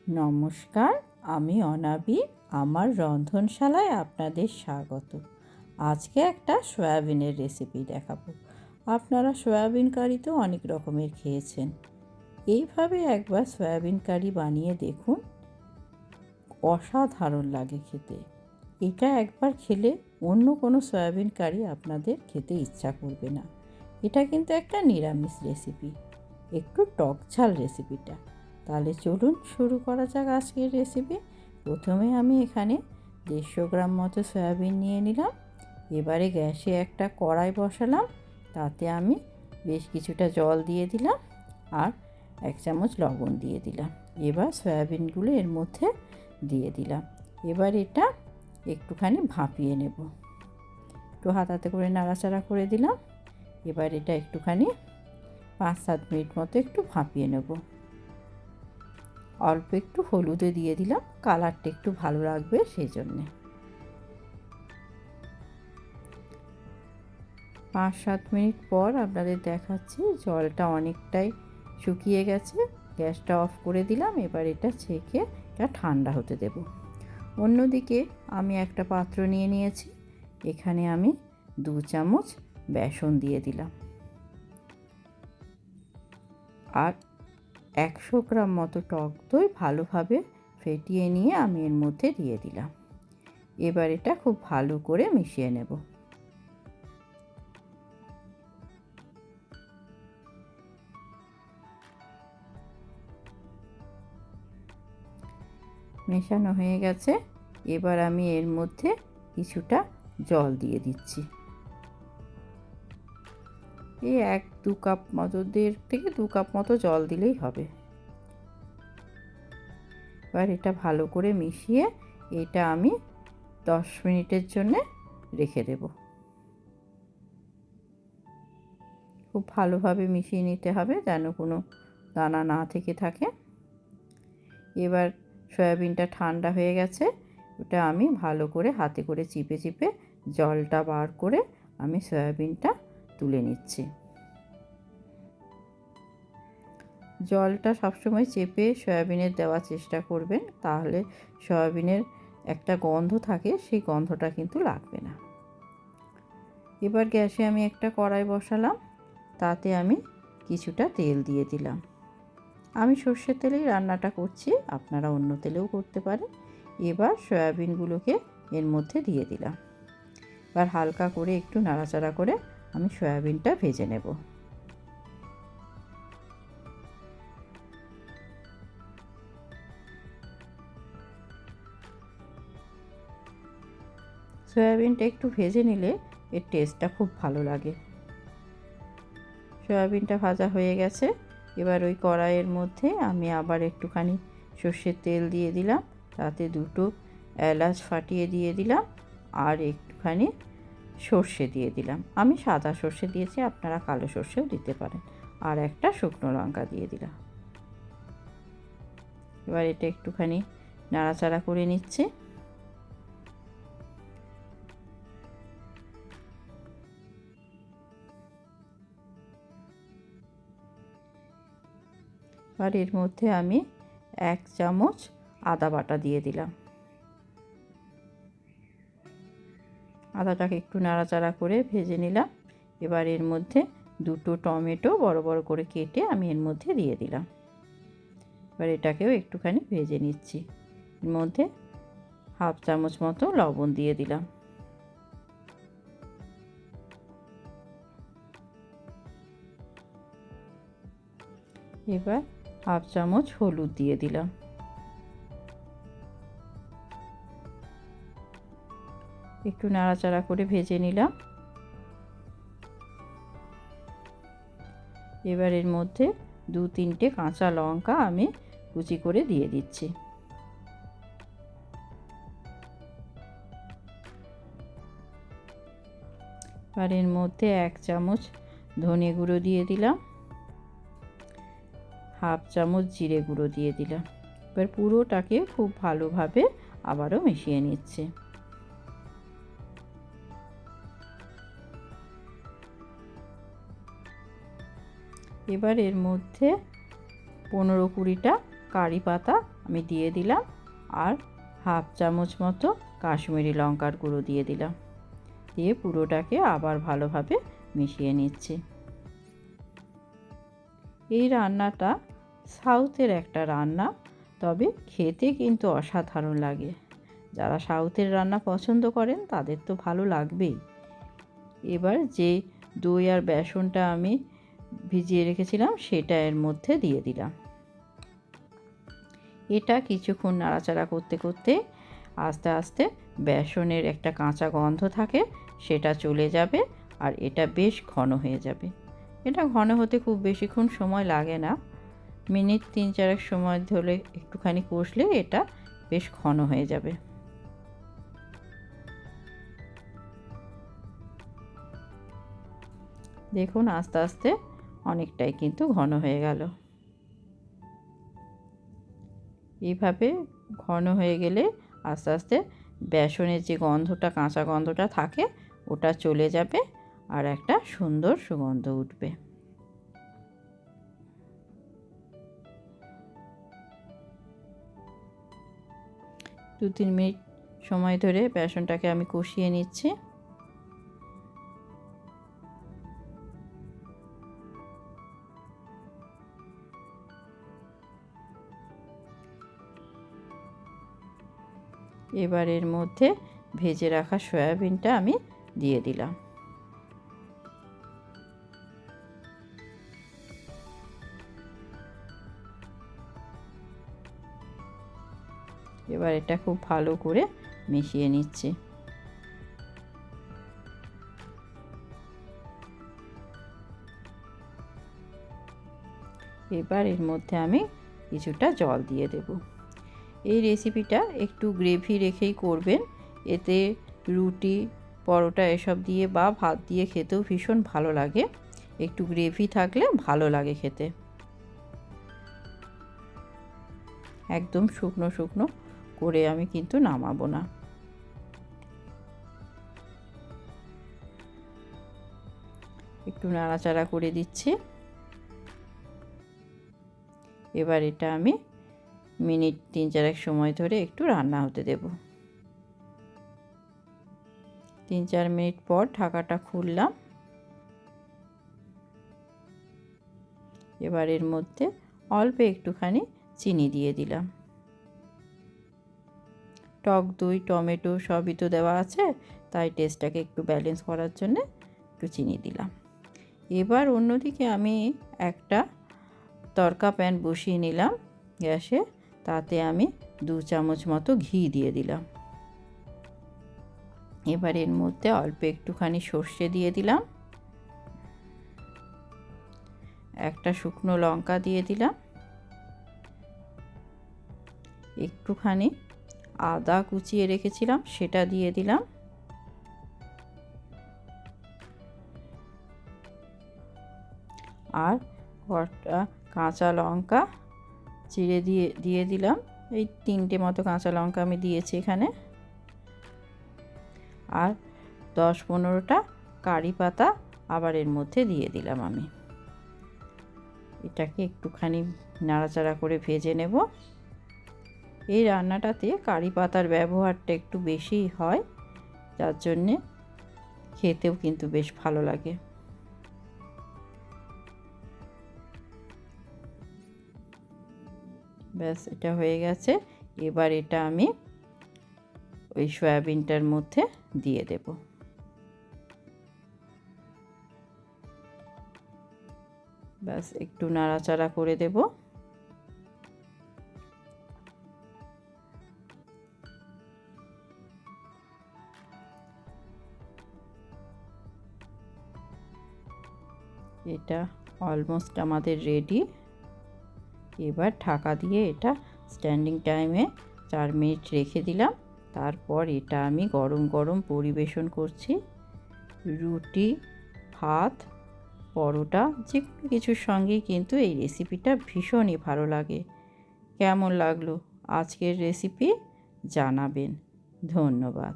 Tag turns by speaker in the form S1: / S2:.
S1: নমস্কার, আমি অনাবি। আমার রন্ধনশালায় আপনাদের স্বাগত। আজকে একটা সয়াবিনের রেসিপি দেখাবো। আপনারা সয়াবিন কারি তো অনেক রকমের খেয়েছেন। এইভাবে একবার সয়াবিন কারি বানিয়ে দেখুন, অসাধারণ লাগে খেতে। এটা একবার খেলে অন্য কোনো সয়াবিন কারি আপনাদের খেতে ইচ্ছা করবে না। এটা কিন্তু একটা নিরামিষ রেসিপি, একটু টক ঝাল রেসিপিটা। তাহলে চলুন শুরু করা যাক আজকের রেসিপি। প্রথমে আমি এখানে 150 গ্রাম মতো সয়াবিন নিয়ে নিলাম। এবারে গ্যাসে একটা কড়াই বসালাম, তাতে আমি বেশ কিছুটা জল দিয়ে দিলাম আর 1 চামচ লবণ দিয়ে দিলাম। এবার সয়াবিনগুলো এর মধ্যে দিয়ে দিলাম। এবার এটা একটুখানি ভাপিয়ে নেব। একটু হাতাতে করে নাড়াচাড়া করে দিলাম। এবার এটা একটুখানি 5-7 মিনিট মতো একটু ভাপিয়ে নেব। অল্প একটু হলুদে দিয়ে দিলাম, কালারটা একটু ভালো লাগবে সেই জন্যে। 5-7 মিনিট পর আপনাদের দেখাচ্ছি জলটা অনেকটাই শুকিয়ে গেছে। গ্যাসটা অফ করে দিলাম। এবার এটা ছেঁকে এটা ঠান্ডা হতে দেব। অন্যদিকে আমি একটা পাত্র নিয়ে নিয়েছি। এখানে আমি 2 চামচ বেসন দিয়ে দিলাম আর 100 গ্রাম মতো টক দই ভালোভাবে ফেটিয়ে নিয়ে আমি এর মধ্যে দিয়ে দিলাম। এবার এটা খুব ভালো করে মিশিয়ে নেব। মেশানো হয়ে গেছে। এবার আমি এর মধ্যে কিছুটা জল দিয়ে দিচ্ছি। এই 1-2 কাপ মতো, 1.5 থেকে 2 কাপ মতো জল দিলেই হবে। এবার এটা ভালো করে মিশিয়ে এটা আমি 10 মিনিটের জন্য রেখে দেব। খুব ভালোভাবে মিশিয়ে নিতে হবে যেন কোনো দানা না থেকে থাকে। এবার সয়াবিনটা ঠান্ডা হয়ে গেছে। ওটা আমি ভালো করে হাতে করে চিপে চিপে জলটা বার করে আমি সয়াবিনটা তুলে নিচ্ছি। জলটা সবসময় চেপে সয়াবিনের দেওয়ার চেষ্টা করবেন, তাহলে সয়াবিনের একটা গন্ধ থাকে, সেই গন্ধটা কিন্তু লাগবে না। এবার গ্যাসে আমি একটা কড়াই বসালাম, তাতে আমি কিছুটা তেল দিয়ে দিলাম। আমি সর্ষের তেলেই রান্নাটা করছি, আপনারা অন্য তেলেও করতে পারেন। এবার সয়াবিনগুলোকে এর মধ্যে দিয়ে দিলাম। এবার হালকা করে একটু নাড়াচাড়া করে আমি সয়াবিনটা ভেজে নেব। সয়াবিনটা একটু ভেজে নিলে এর টেস্টটা খুব ভালো লাগে। সয়াবিনটা ভাজা হয়ে গেছে। এবার ওই কড়াইয়ের মধ্যে আমি আবার একটুখানি সর্ষের তেল দিয়ে দিলাম, তাতে 2টো এলাচ ফাটিয়ে দিয়ে দিলাম আর একটুখানি সর্ষে দিয়ে দিলাম। আমি সাদা সর্ষে দিয়েছি, আপনারা কালো সর্ষেও দিতে পারেন। আর একটা শুকনো লঙ্কা দিয়ে দিলাম। এবার এটা একটুখানি নাড়াচাড়া করে নিচ্ছি। আর এর মধ্যে আমি 1 চামচ আদা বাটা দিয়ে দিলাম। আদাটাকে একটু নাড়াচাড়া করে ভেজে নিলাম। এবার এর মধ্যে 2টো টমেটো বড় বড় করে কেটে আমি এর মধ্যে দিয়ে দিলাম। এবার এটাকেও একটুখানি ভেজে নিচ্ছি। এর মধ্যে 1/2 চামচ মতো লবণ দিয়ে দিলাম। এবার 1/2 চামচ হলুদ দিয়ে দিলাম। একটু নাড়াচাড়া করে ভেজে নিলাম। এবার এর মধ্যে 2-3টে কাঁচা লঙ্কা আমি কুচি করে দিয়ে দিচ্ছি। আর এর মধ্যে 1 চামচ ধনে গুঁড়ো দিয়ে দিলাম, 1/2 চামচ জিরে গুঁড়ো দিয়ে দিলাম। এবার পুরোটাকে খুব ভালোভাবে আবারও মিশিয়ে নিচ্ছি। এবার এর মধ্যে 15-20টা কারি পাতা আমি দিয়ে দিলাম, আর হাফ চামচ মতো কাশ্মীরি লঙ্কার গুঁড়ো দিয়ে দিলাম। দিয়ে পুরোটাকে আবার ভালোভাবে মিশিয়ে নিচ্ছি। এই রান্নাটা সাউথের একটা রান্না, তবে খেতে কিন্তু অসাধারণ লাগে। যারা সাউথের রান্না পছন্দ করেন তাদের তো ভালো লাগবেই। এবার যে দই আর বেসনটা আমি ভিজিয়ে রেখেছিলাম সেটা এর মধ্যে দিয়ে দিলাম। এটা কিছুক্ষণ নাড়াচাড়া করতে করতে আস্তে আস্তে বেসনের একটা কাঁচা গন্ধ থাকে, সেটা চলে যাবে আর এটা বেশ ঘন হয়ে যাবে। এটা ঘন হতে খুব বেশিক্ষণ সময় লাগে না, মিনিট 3-4 সময় ধরে একটুখানি কষলে এটা বেশ ঘন হয়ে যাবে। দেখুন আস্তে আস্তে অনেকটাই কিন্তু ঘন হয়ে গেল। এইভাবে ঘন হয়ে গেলে আস্তে আস্তে বেসনের যে গন্ধটা, কাঁচা গন্ধটা থাকে, ওটা চলে যাবে আর একটা সুন্দর সুগন্ধ উঠবে। 2-3 মিনিট সময় ধরে বেসনটাকে আমি কষিয়ে নিচ্ছি। এবার এর মধ্যে ভেজে রাখা সয়াবিনটা আমি দিয়ে দিলাম। এবার এটা খুব ভালো করে মিশিয়ে নিচ্ছি। এবার এর মধ্যে আমি কিছুটা জল দিয়ে দেব। এই রেসিপিটা একটু গ্রেভি রেখেই করবেন, এতে রুটি, পরোটা এসব দিয়ে বা ভাত দিয়ে খেতেও ভীষণ ভালো লাগে। একটু গ্রেভি থাকলে ভালো লাগে খেতে। একদম শুকনো শুকনো করে আমি কিন্তু নামাবো না। একটু নাড়াচাড়া করে দিচ্ছি। এবার এটা আমি মিনিট 3-4 সময় ধরে একটু রান্না হতে দেব। 3-4 মিনিট পর ঢাকাটা খুললাম। এবার এর মধ্যে অল্প একটুখানি চিনি দিয়ে দিলাম। টক দই, টমেটো সবই তো দেওয়া আছে, তাই টেস্টটাকে একটু ব্যালেন্স করার জন্য একটু চিনি দিলাম। এবার অন্যদিকে আমি একটা তড়কা প্যান বসিয়ে নিলাম গ্যাসে, তাতে আমি 2 চামচ মতো ঘি দিয়ে দিলাম। এবার এর মধ্যে অল্প একটুখানি সর্ষে দিয়ে দিলাম, একটা শুকনো লঙ্কা দিয়ে দিলাম, একটুখানি আদা কুচিয়ে রেখেছিলাম সেটা দিয়ে দিলাম, আর কটা কাঁচা লঙ্কা চিড়ে দিয়ে দিলাম। এই 3টে মতো কাঁচা লঙ্কা আমি দিয়েছি এখানে, আর 10-15টা কারি পাতা আবার এর মধ্যে দিয়ে দিলাম আমি। এটাকে একটুখানি নাড়াচাড়া করে ভেজে নেব। এই রান্নাটাতে কারি পাতার ব্যবহারটা একটু বেশিই হয়, যার জন্যে খেতেও কিন্তু বেশ ভালো লাগে। ব্যাস এটা হয়ে গেছে। এবার এটা আমি ওই সয়াবিনটার মধ্যে দিয়ে দেব। ব্যাস একটু নাড়াচাড়া করে দেব। এটা অলমোস্ট আমাদের রেডি। এবার ঢাকা দিয়ে এটা স্ট্যান্ডিং টাইমে 4 মিনিট রেখে দিলাম। তারপর এটা আমি গরম গরম পরিবেশন করছি। রুটি, ভাত, পরোটা যে কোনো কিছুর সঙ্গেই কিন্তু এই রেসিপিটা ভীষণই ভালো লাগে। কেমন লাগলো আজকের রেসিপি জানাবেন। ধন্যবাদ।